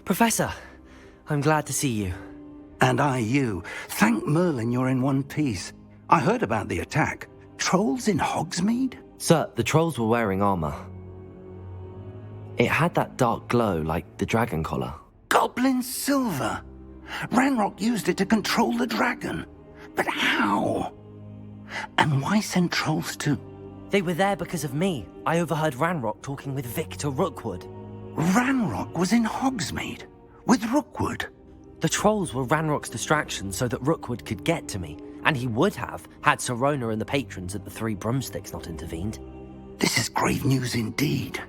Professor, I'm glad to see you. And I you. Thank Merlin you're in one piece. I heard about the attack. Trolls in Hogsmeade? Sir, the trolls were wearing armor. It had that dark glow like the dragon collar. Goblin silver! Ranrock used it to control the dragon. But how? And why send trolls to... They were there because of me. I overheard Ranrock talking with Victor Rookwood. Ranrock was in Hogsmeade? With Rookwood? The trolls were Ranrock's distraction so that Rookwood could get to me. And he would have, had Sirona and the patrons at the Three Broomsticks not intervened. This is grave news indeed.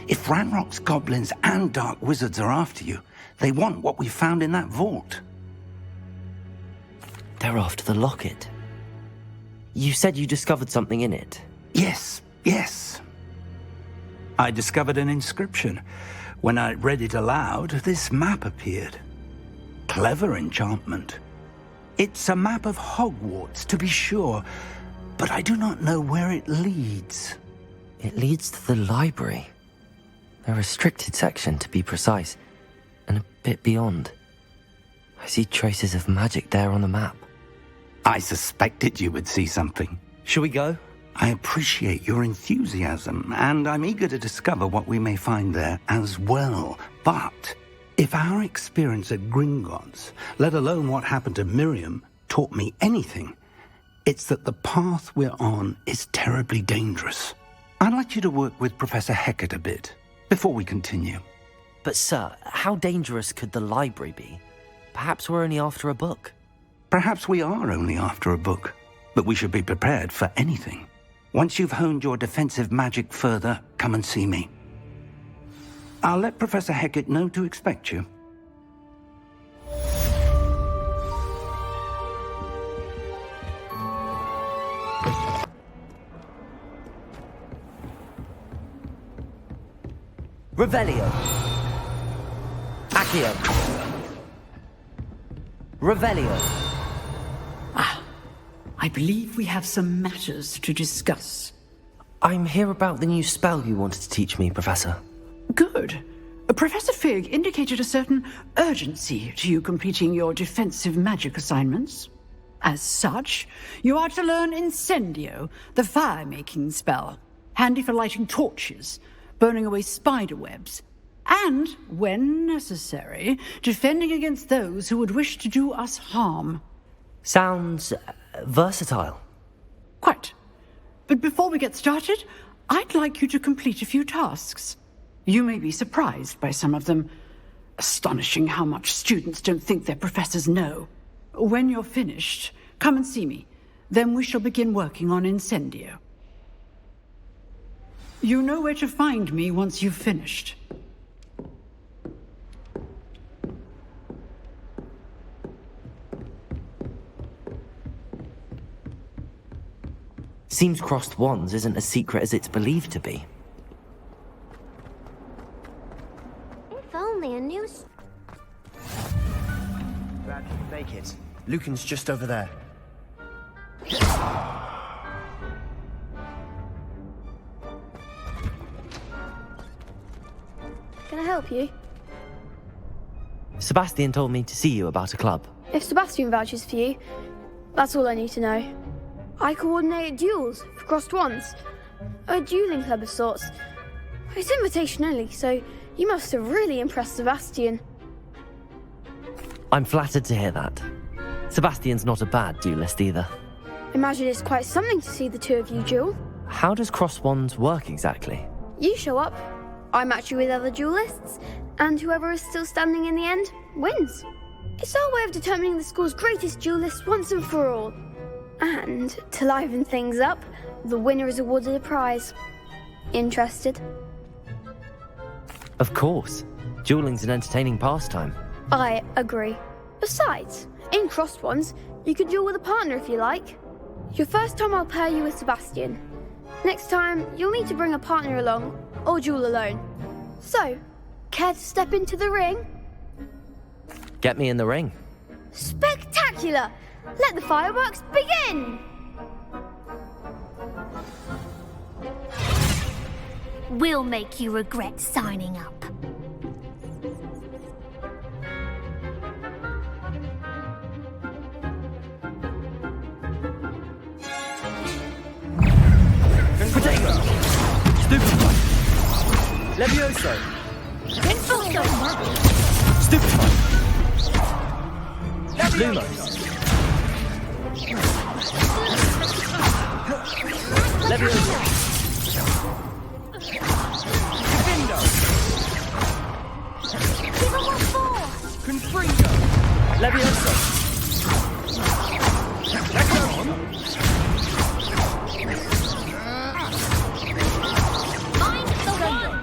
If Ranrock's goblins and dark wizards are after you, they want what we found in that vault. They're after the locket. You said you discovered something in it. Yes. I discovered an inscription. When I read it aloud, this map appeared. Clever enchantment. It's a map of Hogwarts, to be sure, but I do not know where it leads. It leads to the library. A restricted section, to be precise, and a bit beyond. I see traces of magic there on the map. I suspected you would see something. Shall we go? I appreciate your enthusiasm, and I'm eager to discover what we may find there as well. But if our experience at Gringotts, let alone what happened to Miriam, taught me anything, it's that the path we're on is terribly dangerous. I'd like you to work with Professor Hecat a bit before we continue. But sir, how dangerous could the library be? Perhaps we're only after a book. Perhaps we are only after a book, but we should be prepared for anything. Once you've honed your defensive magic further, come and see me. I'll let Professor Hecat know to expect you. Revelio. Accio. Revelio. I believe we have some matters to discuss. I'm here about the new spell you wanted to teach me, Professor. Good. Professor Fig indicated a certain urgency to you completing your defensive magic assignments. As such, you are to learn Incendio, the fire-making spell, handy for lighting torches, burning away spider webs, and, when necessary, defending against those who would wish to do us harm. Sounds versatile. Quite. But before we get started, I'd like you to complete a few tasks. You may be surprised by some of them. Astonishing how much students don't think their professors know. When you're finished, come and see me. Then we shall begin working on Incendio. You know where to find me once you've finished. Seems crossed wands isn't as secret as it's believed to be. If only a new... Glad you can make it. Lucan's just over there. Can I help you? Sebastian told me to see you about a club. If Sebastian vouches for you, that's all I need to know. I coordinate duels for crossed wands. A dueling club of sorts. It's invitation only, so you must have really impressed Sebastian. I'm flattered to hear that. Sebastian's not a bad duelist either. Imagine it's quite something to see the two of you duel. How does crossed wands work exactly? You show up, I match you with other duelists, and whoever is still standing in the end wins. It's our way of determining the school's greatest duelist once and for all. And, to liven things up, the winner is awarded a prize. Interested? Of course. Dueling's an entertaining pastime. I agree. Besides, in crossed ones, you can duel with a partner if you like. Your first time I'll pair you with Sebastian. Next time, you'll need to bring a partner along, or duel alone. So, care to step into the ring? Get me in the ring. Spectacular! Let the fireworks begin! We'll make you regret signing up. Levioso! Impulso! Stupefy! Lumos! Levioso! Divindo! Give 'em more force! Confringo! Levioso! Levioso! I'm the one!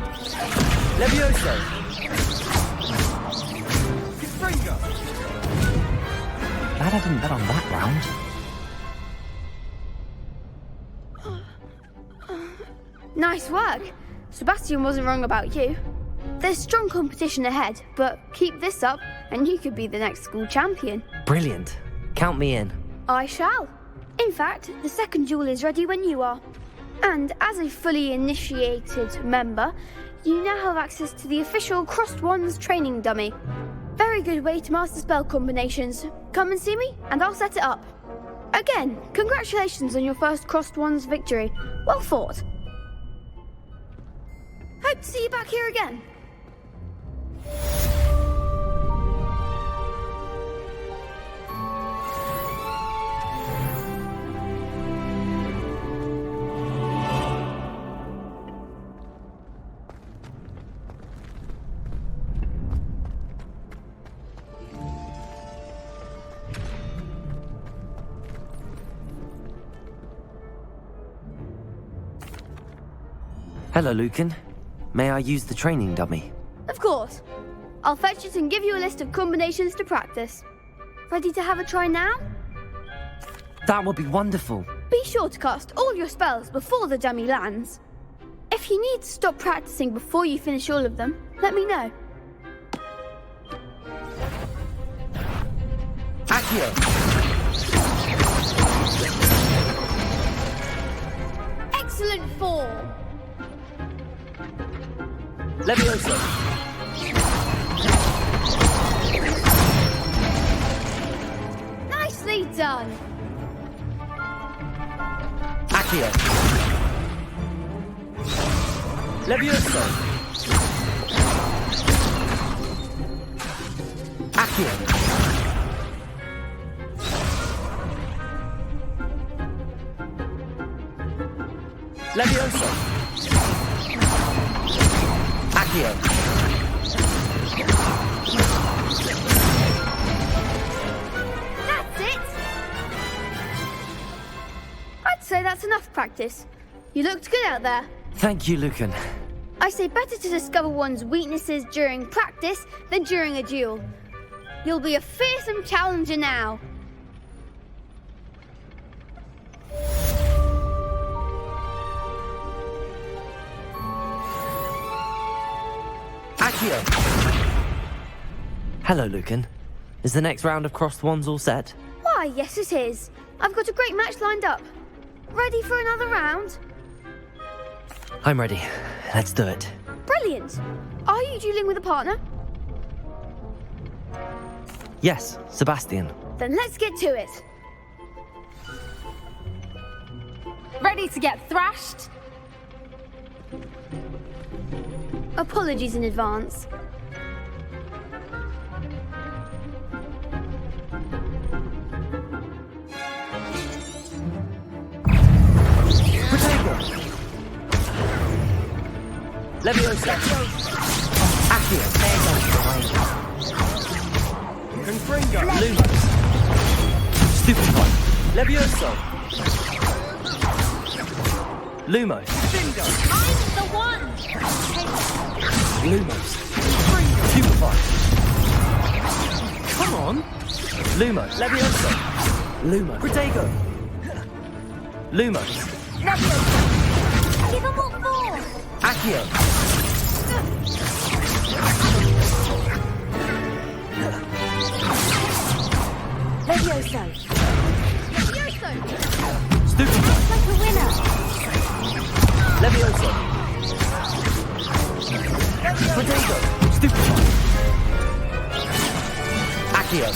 Levioso! Confringo! Glad I didn't bet on that round. Nice work. Sebastian wasn't wrong about you. There's strong competition ahead, but keep this up and you could be the next school champion. Brilliant. Count me in. I shall. In fact, the second duel is ready when you are. And as a fully initiated member, you now have access to the official Crossed Wands training dummy. Very good way to master spell combinations. Come and see me and I'll set it up. Again, congratulations on your first Crossed Wands victory. Well fought. Hope to see you back here again. Hello, Lucan. May I use the training dummy? Of course. I'll fetch it and give you a list of combinations to practice. Ready to have a try now? That would be wonderful. Be sure to cast all your spells before the dummy lands. If you need to stop practicing before you finish all of them, let me know. Accio! Excellent form! Levioso! Nicely done! Accio! Levioso! Accio! Levioso! Accio! That's it! I'd say that's enough practice. You looked good out there. Thank you, Lucan. I say better to discover one's weaknesses during practice than during a duel. You'll be a fearsome challenger now. Accio! Hello, Lucan. Is the next round of Crossed Wands all set? Why, yes it is. I've got a great match lined up. Ready for another round? I'm ready. Let's do it. Brilliant. Are you dueling with a partner? Yes, Sebastian. Then let's get to it. Ready to get thrashed? Apologies in advance. Protego! Leviosa! Accio! Confringo! Lumos! Stupefy! Levioso! Lumos! Divindo! I'm the one! Lumos! Stupefy! Come on! Lumos! Levioso! Lumos! Protego! Lumos! Give 'em what for! Accio! Levioso! Levioso! Stupefy! Like a winner! Levioso! Protego! Stupefy! Accio!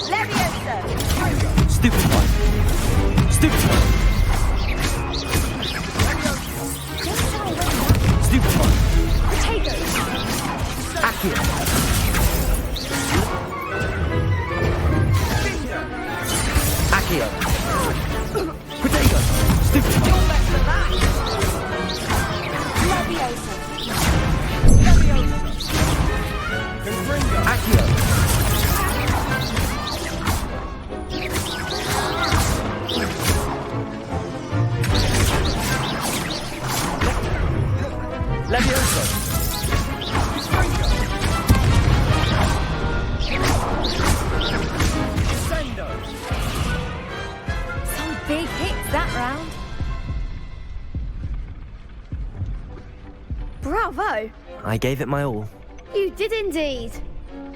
Levioso! Stupefy! Stupefy! Accio. Accio. Potato. Stupid. You're less than that. Leviosa. Leviosa. Accio. Leviosa. Some big hits that round. Bravo! I gave it my all. You did indeed.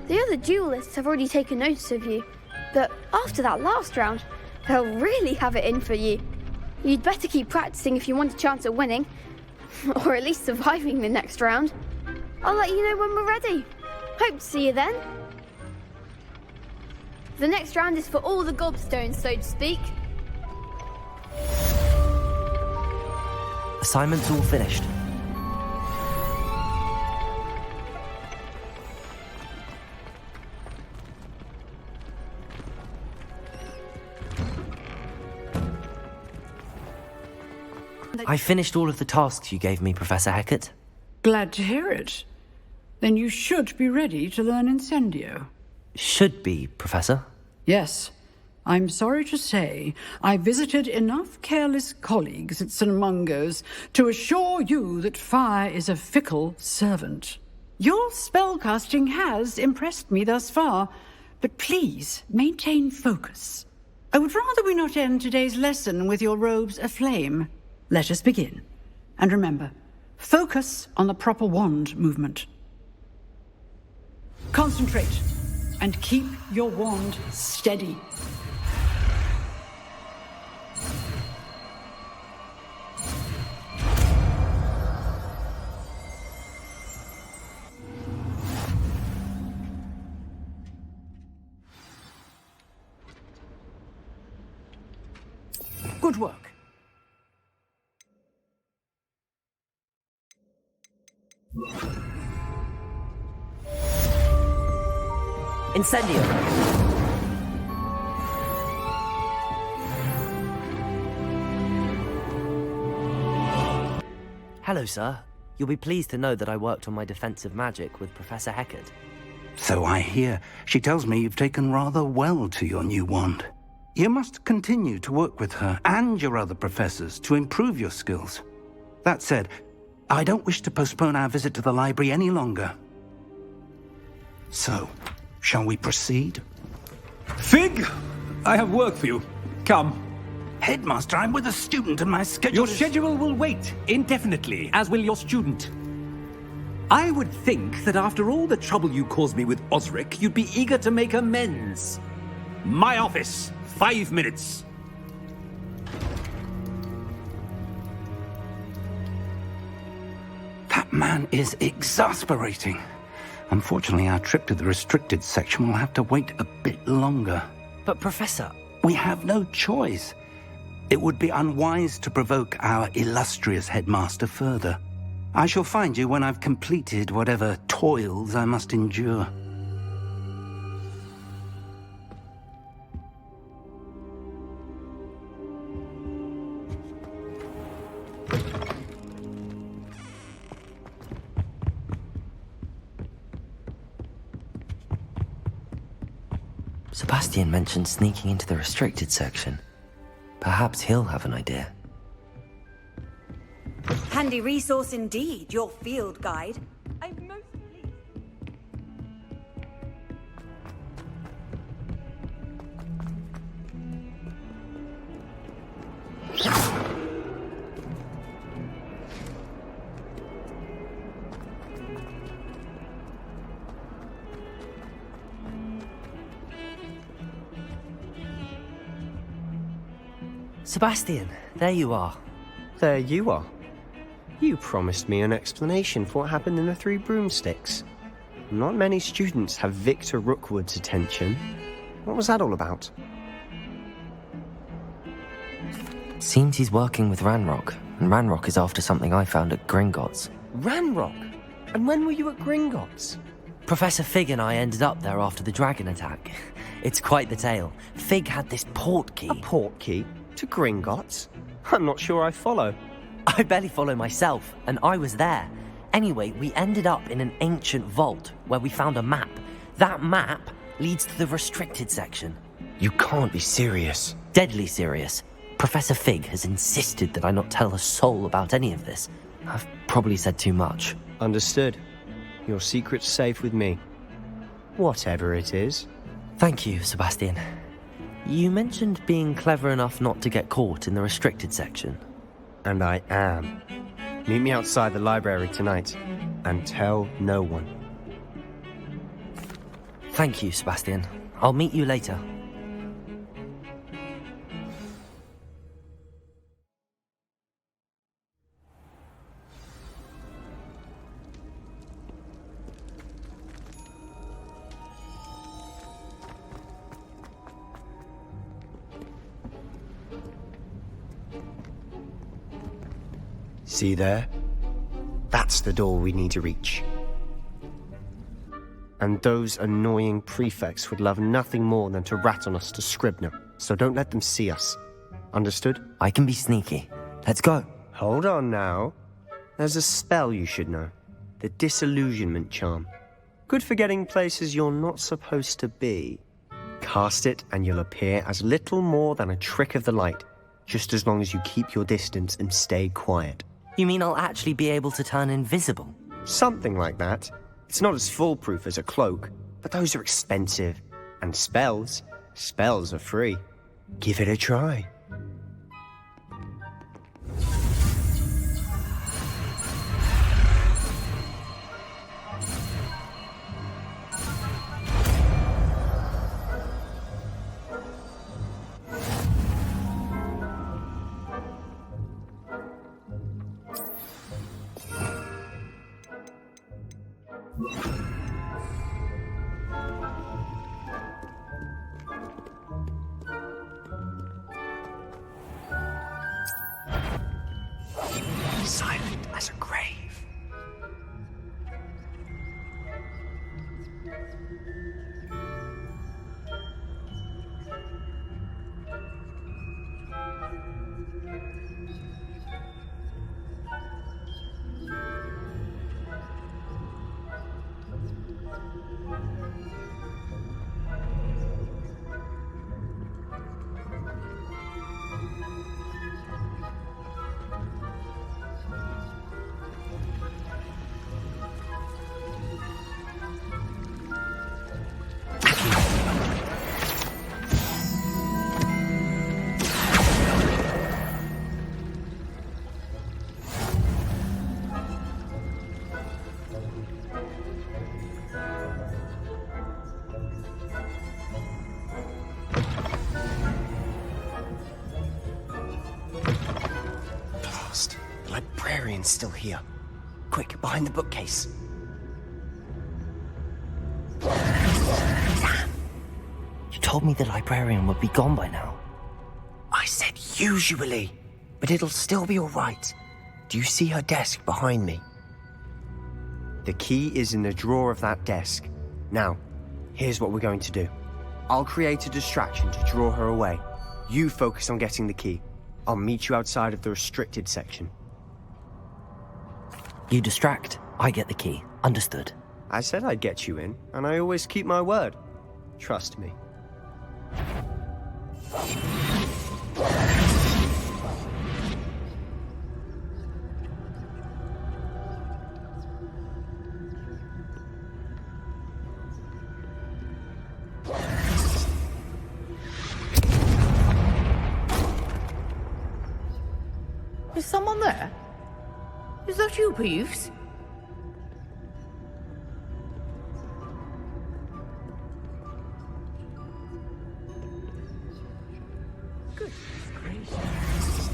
The other duelists have already taken notice of you, but after that last round, they'll really have it in for you. You'd better keep practicing if you want a chance at winning, or at least surviving the next round. I'll let you know when we're ready. Hope to see you then. The next round is for all the gobstones, so to speak. Assignment's all finished. I finished all of the tasks you gave me, Professor Hecat. Glad to hear it. Then you should be ready to learn Incendio. Should be, Professor. Yes. I'm sorry to say, I visited enough careless colleagues at St. Mungo's to assure you that fire is a fickle servant. Your spellcasting has impressed me thus far, but please maintain focus. I would rather we not end today's lesson with your robes aflame. Let us begin. And remember, focus on the proper wand movement. Concentrate and keep your wand steady. Good work. Incendio! Hello, sir. You'll be pleased to know that I worked on my defensive magic with Professor Hecat. So I hear. She tells me you've taken rather well to your new wand. You must continue to work with her and your other professors to improve your skills. That said, I don't wish to postpone our visit to the library any longer. So, shall we proceed? Fig, I have work for you. Come. Headmaster, I'm with a student and my schedule Your is... schedule will wait indefinitely, as will your student. I would think that after all the trouble you caused me with Osric, you'd be eager to make amends. My office, 5 minutes. That man is exasperating. Unfortunately, our trip to the restricted section will have to wait a bit longer. But, Professor... We have no choice. It would be unwise to provoke our illustrious headmaster further. I shall find you when I've completed whatever toils I must endure. Sebastian mentioned sneaking into the restricted section. Perhaps he'll have an idea. Handy resource indeed, your field guide. I'm most pleased. Sebastian, there you are. There you are. You promised me an explanation for what happened in the Three Broomsticks. Not many students have Victor Rookwood's attention. What was that all about? Seems he's working with Ranrock, and Ranrock is after something I found at Gringotts. Ranrock? And when were you at Gringotts? Professor Fig and I ended up there after the dragon attack. It's quite the tale. Fig had this port key. A port key? To Gringotts? I'm not sure I follow. I barely follow myself, and I was there. Anyway, we ended up in an ancient vault where we found a map. That map leads to the restricted section. You can't be serious. Deadly serious. Professor Fig has insisted that I not tell a soul about any of this. I've probably said too much. Understood. Your secret's safe with me. Whatever it is. Thank you, Sebastian. You mentioned being clever enough not to get caught in the restricted section. And I am. Meet me outside the library tonight, and tell no one. Thank you, Sebastian. I'll meet you later. See there? That's the door we need to reach. And those annoying prefects would love nothing more than to rat on us to Scribner, so don't let them see us. Understood? I can be sneaky. Let's go. Hold on now. There's a spell you should know. The Disillusionment Charm. Good for getting places you're not supposed to be. Cast it and you'll appear as little more than a trick of the light, just as long as you keep your distance and stay quiet. You mean I'll actually be able to turn invisible? Something like that. It's not as foolproof as a cloak, but those are expensive. And spells are free. Give it a try. Silent as a grave. The librarian's still here. Quick, behind the bookcase. You told me the librarian would be gone by now. I said usually, but it'll still be all right. Do you see her desk behind me? The key is in the drawer of that desk. Now, here's what we're going to do. I'll create a distraction to draw her away. You focus on getting the key. I'll meet you outside of the restricted section. You distract, I get the key. Understood. I said I'd get you in, and I always keep my word. Trust me. Is someone there? Is that you, Peeves? Goodness gracious.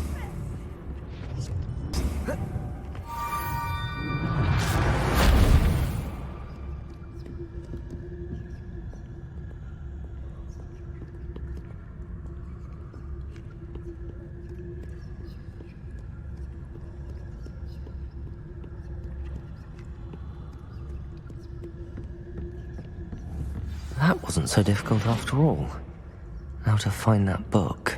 That wasn't so difficult after all. Now to find that book.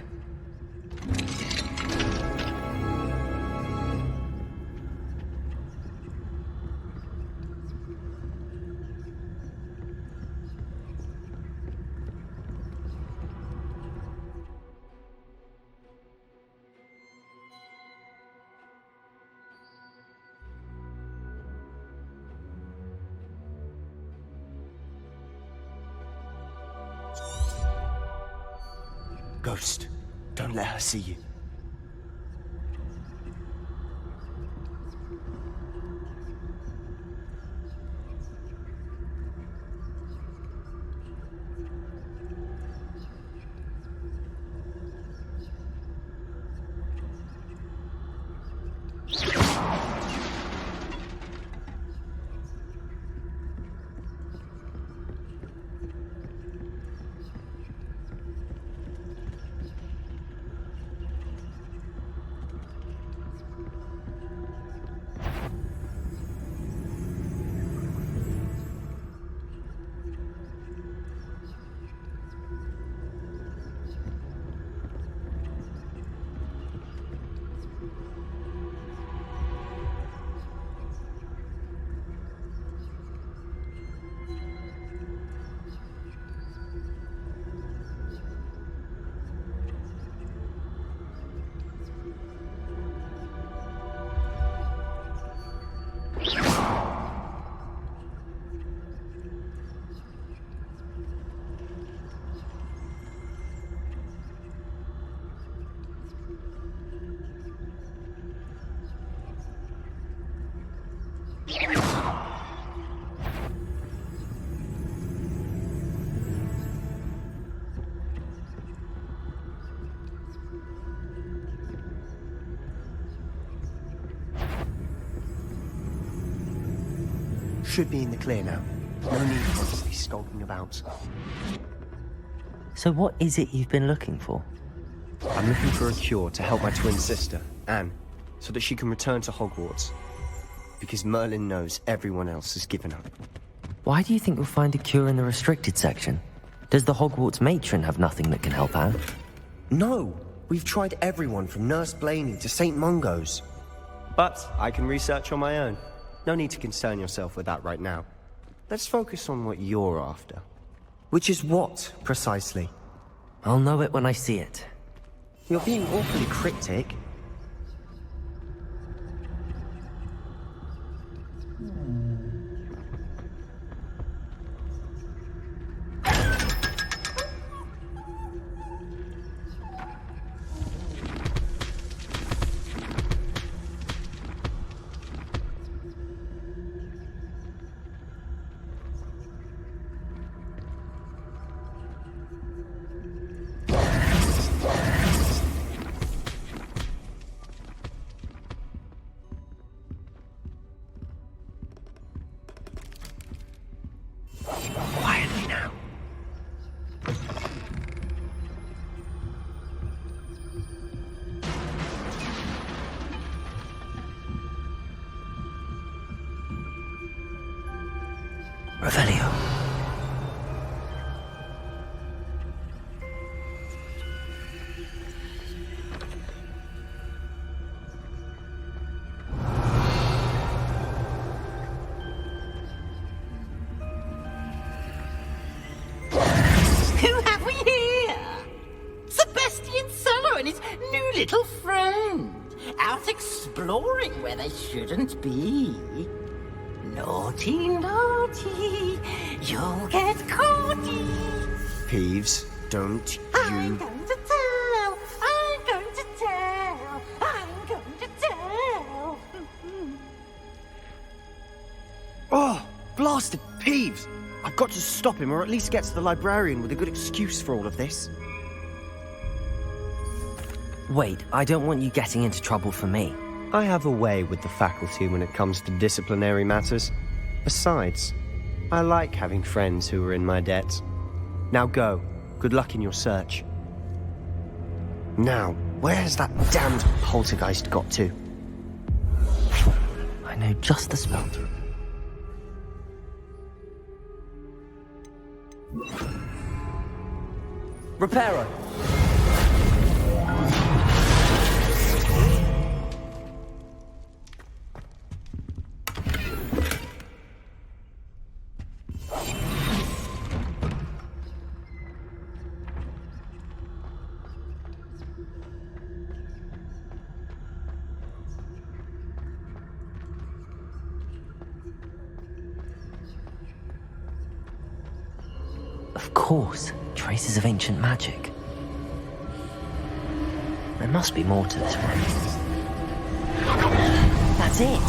Ghost, don't let her see you. Should be in the clear now. No need for us to be skulking about. So what is it you've been looking for? I'm looking for a cure to help my twin sister, Anne, so that she can return to Hogwarts. Because Merlin knows everyone else has given up. Why do you think you'll find a cure in the restricted section? Does the Hogwarts matron have nothing that can help Anne? No! We've tried everyone from Nurse Blaney to St. Mungo's. But I can research on my own. No need to concern yourself with that right now. Let's focus on what you're after. Which is what, precisely? I'll know it when I see it. You're being awfully cryptic. Quietly now. Revelio. Who have we here? Sebastian Sallow and his new little friend, out exploring where they shouldn't be. Naughty, naughty, you'll get caughty. Peeves, don't I'm you... going to tell, I'm going to tell, I'm going to tell. Oh, blasted Peeves! I've got to stop him, or at least get to the librarian with a good excuse for all of this. Wait, I don't want you getting into trouble for me. I have a way with the faculty when it comes to disciplinary matters. Besides, I like having friends who are in my debt. Now go. Good luck in your search. Now, where has that damned poltergeist got to? I know just the spell. Reparo. Of course, traces of ancient magic. There must be more to this place. That's it!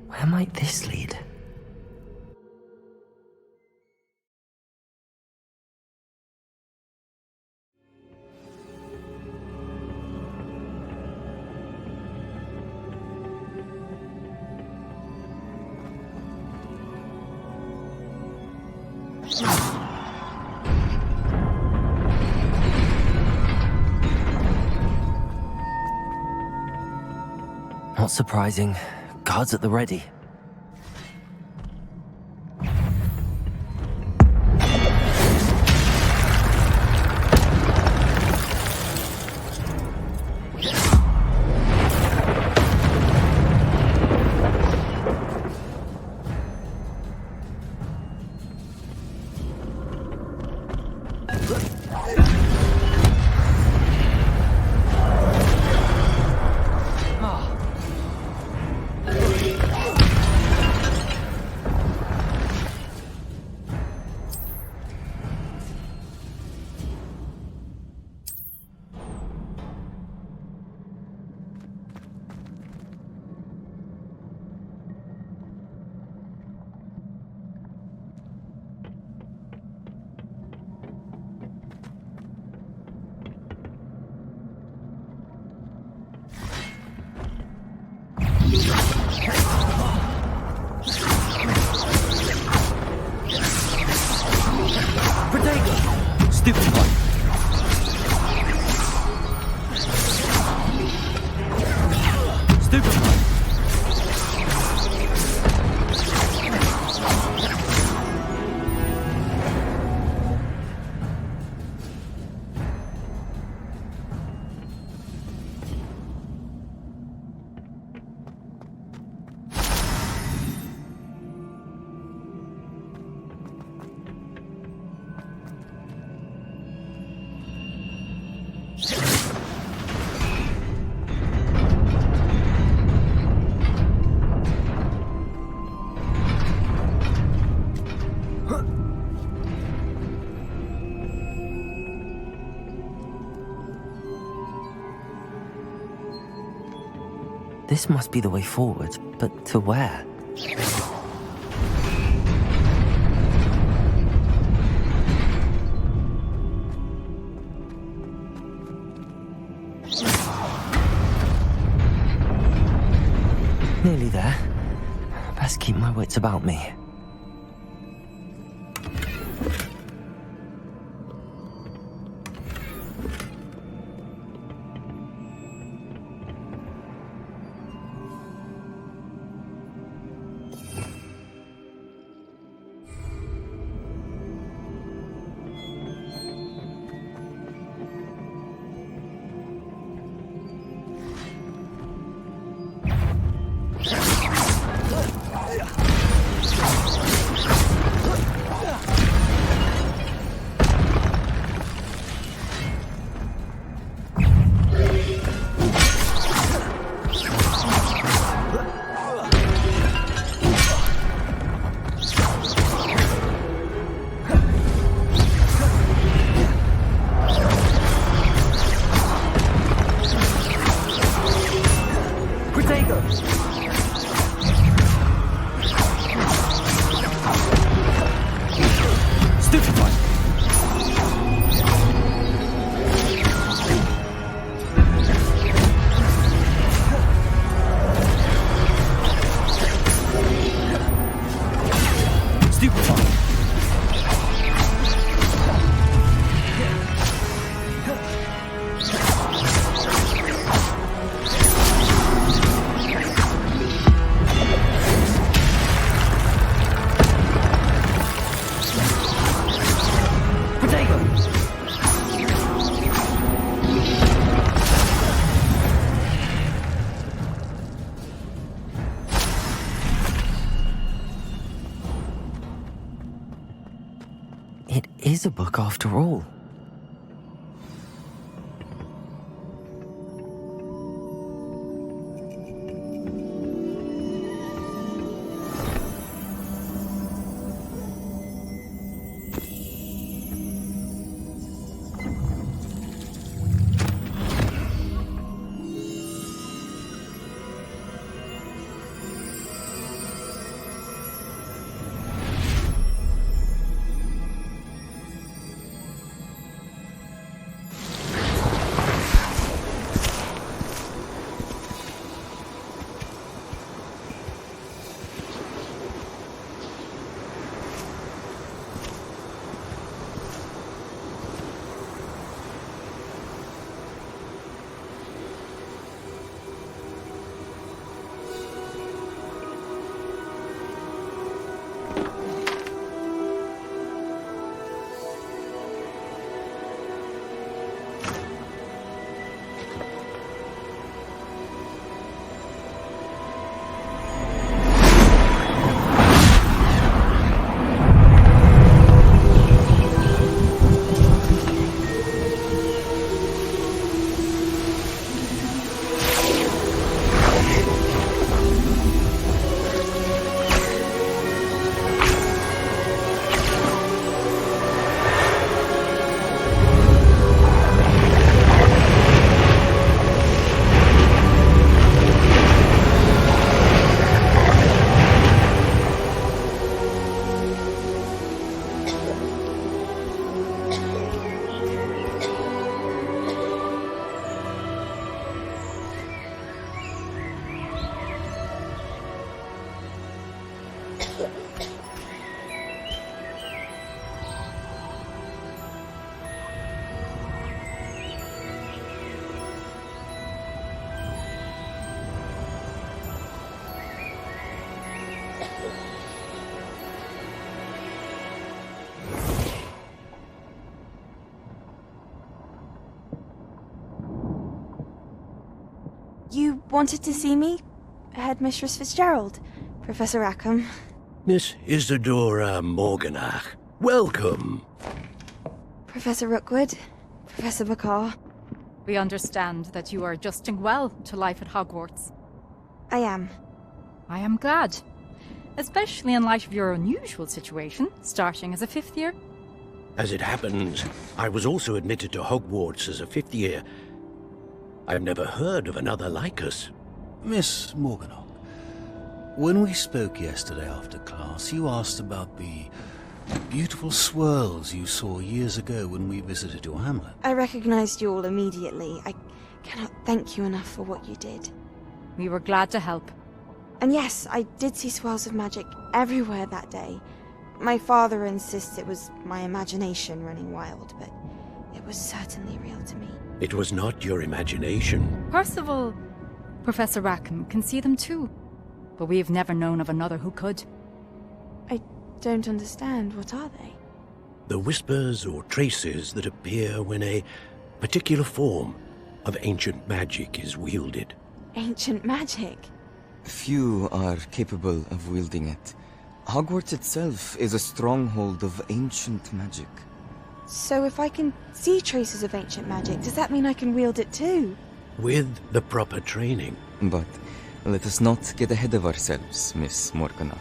Where might this lead? Not surprising. Guards at the ready. This must be the way forward, but to where? Nearly there. Best keep my wits about me. It is a book after all. You wanted to see me? Headmistress Fitzgerald? Professor Rackham? Miss Isadora Morganach, welcome. Professor Rookwood? Professor Bakar? We understand that you are adjusting well to life at Hogwarts. I am. I am glad. Especially in light of your unusual situation, starting as a 5th year. As it happens, I was also admitted to Hogwarts as a 5th year. I've never heard of another like us. Miss Morganach, when we spoke yesterday after class, you asked about the beautiful swirls you saw years ago when we visited your hamlet. I recognized you all immediately. I cannot thank you enough for what you did. We were glad to help. And yes, I did see swirls of magic everywhere that day. My father insists it was my imagination running wild, but it was certainly real to me. It was not your imagination. Percival, Professor Rackham can see them too. But we have never known of another who could. I don't understand. What are they? The whispers or traces that appear when a particular form of ancient magic is wielded. Ancient magic? Few are capable of wielding it. Hogwarts itself is a stronghold of ancient magic. So if I can see traces of ancient magic, does that mean I can wield it too? With the proper training. But let us not get ahead of ourselves, Miss Morganach.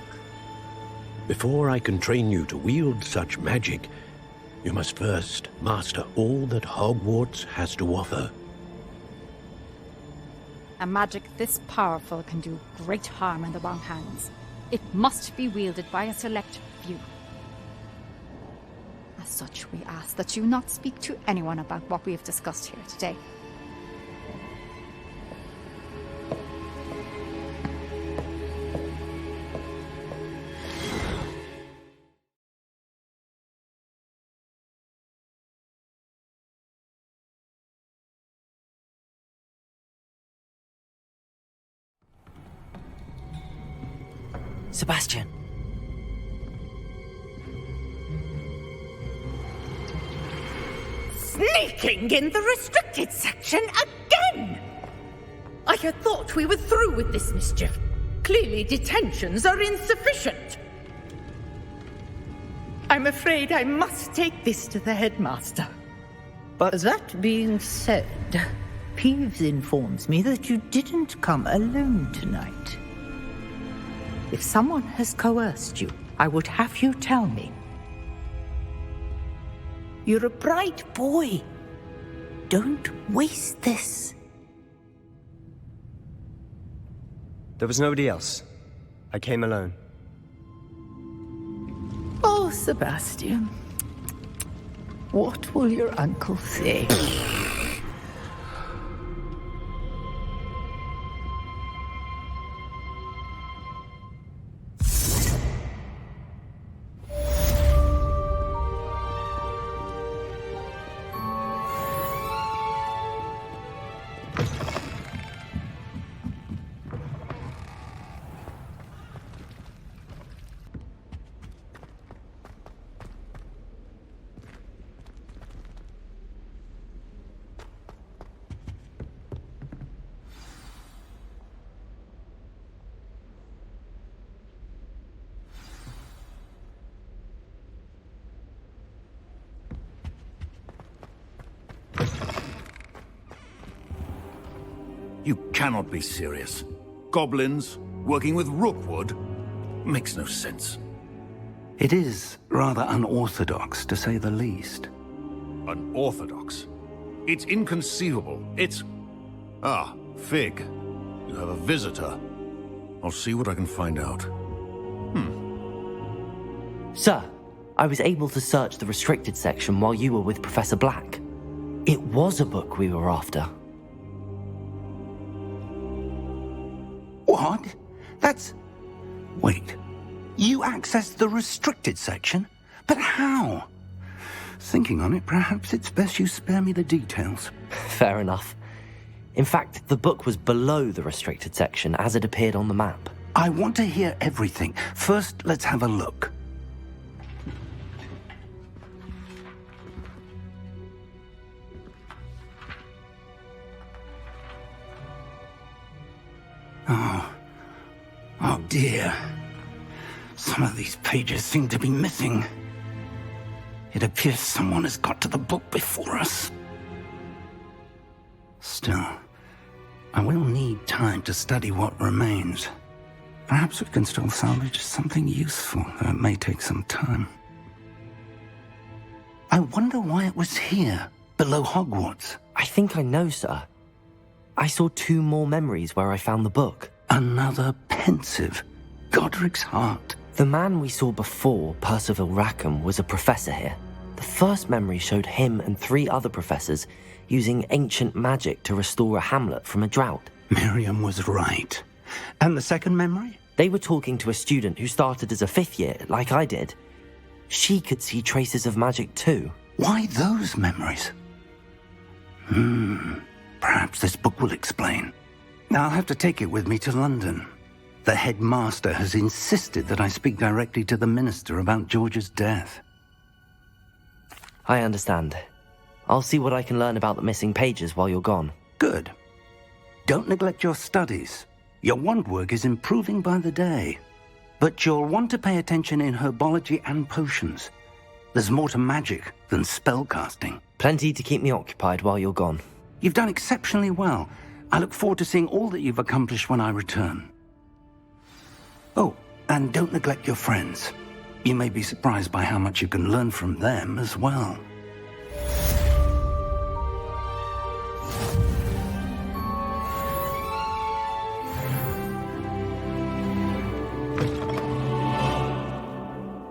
Before I can train you to wield such magic, you must first master all that Hogwarts has to offer. A magic this powerful can do great harm in the wrong hands. It must be wielded by a select few. As such, we ask that you not speak to anyone about what we have discussed here today. Sebastian. Sneaking in the restricted section again! I had thought we were through with this mischief. Clearly detentions are insufficient. I'm afraid I must take this to the headmaster. But that being said, Peeves informs me that you didn't come alone tonight. If someone has coerced you, I would have you tell me. You're a bright boy. Don't waste this. There was nobody else. I came alone. Oh, Sebastian. What will your uncle say? You cannot be serious. Goblins working with Rookwood? Makes no sense. It is rather unorthodox, to say the least. Unorthodox? It's inconceivable. It's... Ah, Fig. You have a visitor. I'll see what I can find out. Sir, I was able to search the restricted section while you were with Professor Black. It was a book we were after. What? That's... Wait. You accessed the restricted section? But how? Thinking on it, perhaps it's best you spare me the details. Fair enough. In fact, the book was below the restricted section as it appeared on the map. I want to hear everything. First, let's have a look. Oh dear. Some of these pages seem to be missing. It appears someone has got to the book before us. Still, I will need time to study what remains. Perhaps we can still salvage something useful, though it may take some time. I wonder why it was here, below Hogwarts. I think I know, sir. I saw 2 more memories where I found the book. Another pensive. Godric's heart. The man we saw before, Percival Rackham, was a professor here. The first memory showed him and 3 other professors using ancient magic to restore a hamlet from a drought. Miriam was right. And the second memory? They were talking to a student who started as a 5th year, like I did. She could see traces of magic too. Why those memories? Perhaps this book will explain. I'll have to take it with me to London. The headmaster has insisted that I speak directly to the minister about George's death. I understand. I'll see what I can learn about the missing pages while you're gone. Good. Don't neglect your studies. Your wand work is improving by the day. But you'll want to pay attention in herbology and potions. There's more to magic than spellcasting. Plenty to keep me occupied while you're gone. You've done exceptionally well. I look forward to seeing all that you've accomplished when I return. Oh, and don't neglect your friends. You may be surprised by how much you can learn from them as well.